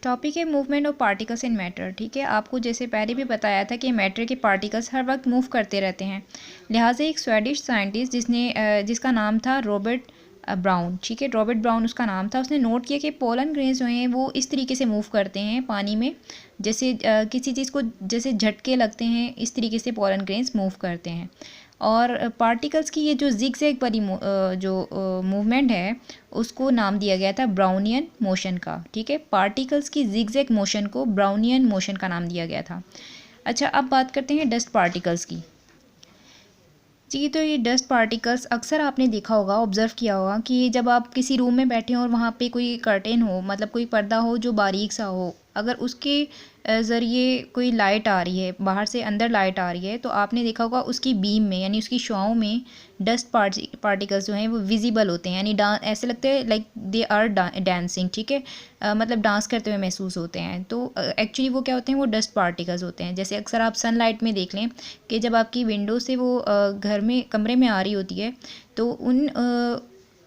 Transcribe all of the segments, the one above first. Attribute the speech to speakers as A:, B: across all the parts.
A: Topic है movement of particles in matter. ठीक है, आपको जैसे पहले भी बताया था कि मैटर के पार्टिकल्स हर वक्त मूव करते रहते हैं। लिहाजा एक स्वीडिश साइंटिस्ट जिसका नाम था रॉबर्ट ब्राउन, ठीक है, रॉबर्ट ब्राउन उसका नाम था, उसने नोट किया कि पोलन ग्रेन्स जो हैं वो इस तरीके से मूव करते हैं पानी में, जैसे किसी चीज़ को जैसे झटके लगते हैं, इस तरीके से पोलन ग्रेन्स मूव करते हैं। और पार्टिकल्स की ये जो जिगजैग वाली जो मूवमेंट है उसको नाम दिया गया था ब्राउनियन मोशन का। ठीक है, पार्टिकल्स की जिगजैग मोशन को ब्राउनियन मोशन का नाम दिया गया था। अच्छा, अब बात करते हैं डस्ट पार्टिकल्स की। जी, तो ये डस्ट पार्टिकल्स अक्सर आपने देखा होगा, ऑब्ज़र्व किया होगा कि जब आप किसी रूम में बैठे हो और वहाँ पे कोई कर्टेन हो, मतलब कोई पर्दा हो जो बारीक सा हो, अगर उसके ज़रिए कोई लाइट आ रही है, बाहर से अंदर लाइट आ रही है, तो आपने देखा होगा उसकी बीम में यानी उसकी शुआओं में डस्ट पार्टिकल्स जो हैं वो विजिबल होते हैं, यानी ऐसे लगते हैं लाइक दे आर डांसिंग। ठीक है, मतलब डांस करते हुए महसूस होते हैं। तो एक्चुअली वो क्या होते हैं, वो डस्ट पार्टिकल्स होते हैं। जैसे अक्सर आप सनलाइट में देख लें कि जब आपकी विंडो से वो घर में कमरे में आ रही होती है, तो उन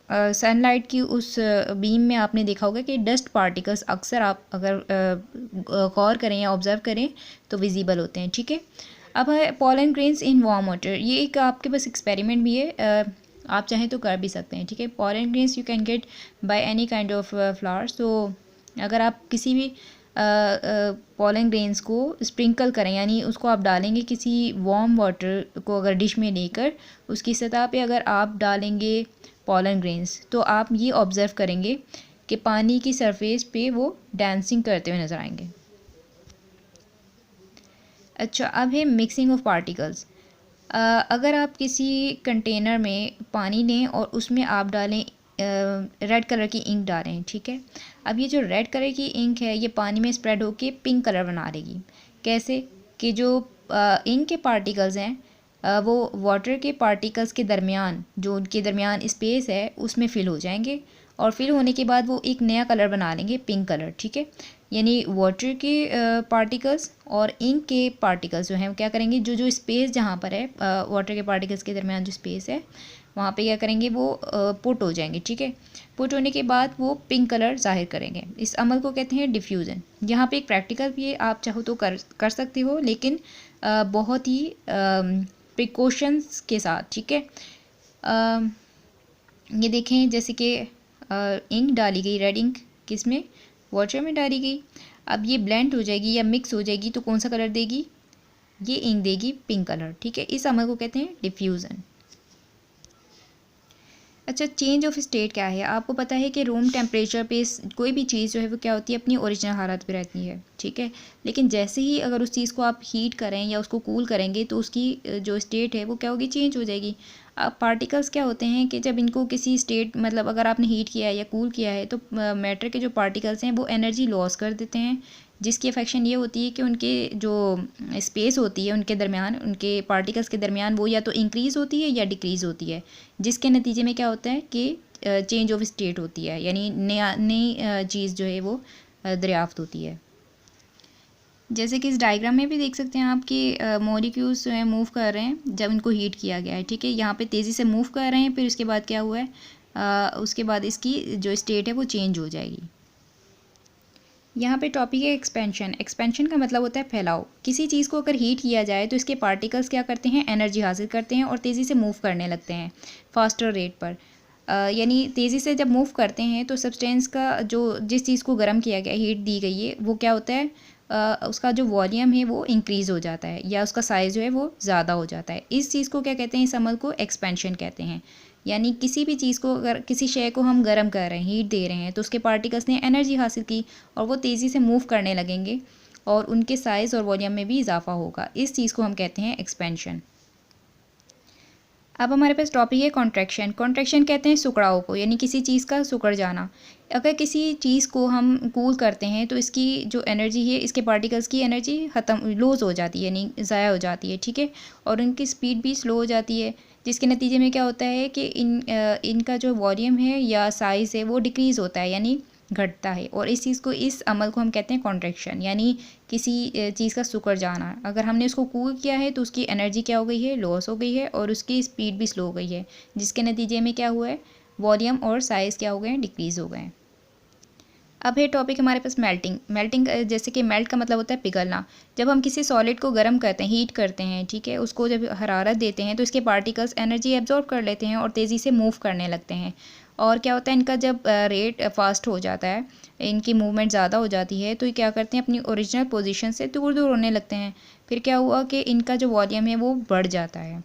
A: सनलाइट की उस बीम में आपने देखा होगा कि डस्ट पार्टिकल्स अक्सर आप अगर गौर करें या ऑब्ज़र्व करें तो विजिबल होते हैं। ठीक है, अब है pollen grains in warm water. ये एक आपके पास एक्सपेरिमेंट भी है, आप चाहें तो कर भी सकते हैं। ठीक है, pollen grains you can get by any kind of flowers. तो अगर आप किसी भी पोलन ग्रेन्स को स्प्रिंकल करें, यानी उसको आप डालेंगे किसी वार्म वाटर को अगर डिश में लेकर, उसकी सतह पे अगर आप डालेंगे पोलन ग्रेन्स, तो आप ये ऑब्ज़र्व करेंगे कि पानी की सरफेस पे वो डांसिंग करते हुए नज़र आएंगे। अच्छा, अब है मिक्सिंग ऑफ पार्टिकल्स। अगर आप किसी कंटेनर में पानी लें और उसमें आप डालें रेड कलर की इंक डालें। ठीक है, अब ये जो रेड कलर की इंक है ये पानी में स्प्रेड होके पिंक कलर बना देगी। कैसे कि जो इंक के पार्टिकल्स हैं वो वाटर के पार्टिकल्स के दरमियान, जो उनके दरमियान स्पेस है उसमें फ़िल हो जाएंगे, और फिल होने के बाद वो एक नया कलर बना लेंगे, पिंक कलर। ठीक है, यानी वाटर के पार्टिकल्स और इंक के पार्टिकल्स जो हैं वो क्या करेंगे, जो जो स्पेस जहाँ पर है वाटर के पार्टिकल्स के दरमियान जो स्पेस है वहाँ पे क्या करेंगे, वो पुट हो जाएंगे। ठीक है, पुट होने के बाद वो पिंक कलर जाहिर करेंगे। इस अमल को कहते हैं डिफ्यूज़न। यहाँ पे एक प्रैक्टिकल भी है, आप चाहो तो कर सकते हो, लेकिन बहुत ही प्रिकॉशंस के साथ। ठीक है, ये देखें जैसे कि इंक डाली गई, रेड इंक किस में, वाटर में डाली गई। अब ये ब्लेंड हो जाएगी या मिक्स हो जाएगी तो कौन सा कलर देगी, ये इंक देगी पिंक कलर। ठीक है, इस अमल को कहते हैं डिफ्यूज़न। अच्छा, चेंज ऑफ स्टेट क्या है, आपको पता है कि रूम टेम्परेचर पे कोई भी चीज़ जो है वो क्या होती है, अपनी ओरिजिनल हालत पे रहती है। ठीक है, लेकिन जैसे ही अगर उस चीज़ को आप हीट करें या उसको कूल करेंगे तो उसकी जो स्टेट है वो क्या होगी, चेंज हो जाएगी। अब पार्टिकल्स क्या होते हैं कि जब इनको किसी स्टेट, मतलब अगर आपने हीट किया है या कूल किया है तो मैटर के जो पार्टिकल्स हैं वो एनर्जी लॉस कर देते हैं, जिसकी अफेक्शन ये होती है कि उनके जो स्पेस होती है उनके दरमियान, उनके पार्टिकल्स के दरमियान, वो या तो इंक्रीज़ होती है या डिक्रीज़ होती है, जिसके नतीजे में क्या होता है कि चेंज ऑफ स्टेट होती है, यानी नई चीज़ जो है वो दरियाफ्त होती है। जैसे कि इस डायग्राम में भी देख सकते हैं आप कि मॉलिक्यूल्स जो हैं मूव कर रहे हैं जब इनको हीट किया गया है। ठीक है, यहाँ पे तेज़ी से मूव कर रहे हैं, फिर उसके बाद क्या हुआ है, उसके बाद इसकी जो स्टेट है वो चेंज हो जाएगी। यहाँ पे टॉपिक है एक्सपेंशन। एक्सपेंशन का मतलब होता है फैलाव। किसी चीज़ को अगर हीट किया जाए तो इसके पार्टिकल्स क्या करते हैं, एनर्जी हासिल करते हैं और तेज़ी से मूव करने लगते हैं फास्टर रेट पर। यानी तेज़ी से जब मूव करते हैं तो सब्सटेंस का जो जिस चीज़ को गर्म किया गया, हीट दी गई है, वो क्या होता है, उसका जो वॉल्यूम है वो इंक्रीज़ हो जाता है या उसका साइज़ जो है वो ज़्यादा हो जाता है। इस चीज़ को क्या कहते हैं, इस अमल को एक्सपेंशन कहते हैं। यानी किसी भी चीज़ को, अगर किसी शय को हम गर्म कर रहे हैं, हीट दे रहे हैं, तो उसके पार्टिकल्स ने एनर्जी हासिल की और वो तेज़ी से मूव करने लगेंगे और उनके साइज़ और वॉल्यूम में भी इजाफा होगा। इस चीज़ को हम कहते हैं एक्सपेंशन। अब हमारे पास टॉपिक है कॉन्ट्रैक्शन। कॉन्ट्रैक्शन कहते हैं सिकुड़ाव को, यानी किसी चीज़ का सिकुड़ जाना। अगर किसी चीज़ को हम कूल करते हैं तो इसकी जो एनर्जी है, इसके पार्टिकल्स की एनर्जी ख़त्म, लूज़ हो जाती है, यानी ज़ाया हो जाती है। ठीक है, और उनकी स्पीड भी स्लो हो जाती है, जिसके नतीजे में क्या होता है कि इनका जो वॉल्यूम है या साइज़ है वो डिक्रीज़ होता है, यानी घटता है। और इस चीज़ को, इस अमल को हम कहते हैं कॉन्ट्रैक्शन, यानी किसी चीज़ का सिकुड़ जाना। अगर हमने उसको कूल किया है तो उसकी एनर्जी क्या हो गई है, लॉस हो गई है और उसकी स्पीड भी स्लो हो गई है, जिसके नतीजे में क्या हुआ है, वॉल्यूम और साइज़ क्या हो गए हैं, डिक्रीज़ हो गए हैं। अब है टॉपिक हमारे पास मेल्टिंग। मेल्टिंग जैसे कि मेल्ट का मतलब होता है पिघलना। जब हम किसी सॉलिड को गर्म करते हैं, हीट करते हैं, ठीक है, उसको जब हरारत देते हैं तो इसके पार्टिकल्स एनर्जी एब्जॉर्ब कर लेते हैं और तेज़ी से मूव करने लगते हैं। और क्या होता है, इनका जब रेट फास्ट हो जाता है, इनकी मूवमेंट ज़्यादा हो जाती है, तो ये क्या करते हैं, अपनी ओरिजिनल पोजीशन से दूर दूर होने लगते हैं। फिर क्या हुआ कि इनका जो वॉल्यूम है वो बढ़ जाता है।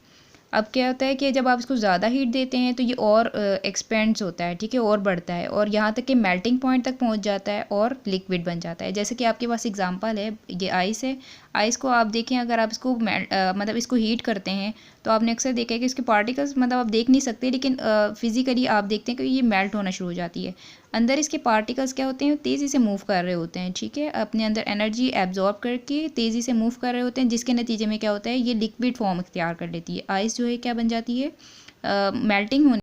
A: अब क्या होता है कि जब आप इसको ज़्यादा हीट देते हैं तो ये और एक्सपेंड्स होता है, ठीक है, और बढ़ता है और यहाँ तक कि मेल्टिंग पॉइंट तक पहुँच जाता है और लिक्विड बन जाता है। जैसे कि आपके पास एग्जांपल है, ये आइस है। आइस को आप देखें, अगर आप इसको मतलब इसको हीट करते हैं तो आपने अक्सर देखा है कि इसके पार्टिकल्स मतलब आप देख नहीं सकते, लेकिन फिजिकली आप देखते हैं कि ये मेल्ट होना शुरू हो जाती है। अंदर इसके पार्टिकल्स क्या होते हैं, तेज़ी से मूव कर रहे होते हैं, ठीक है, अपने अंदर एनर्जी एब्जॉर्ब करके तेज़ी से मूव कर रहे होते हैं, जिसके नतीजे में क्या होता है, ये लिक्विड फॉर्म इख्तियार कर लेती है। आइस जो है क्या बन जाती है, मेल्टिंग होने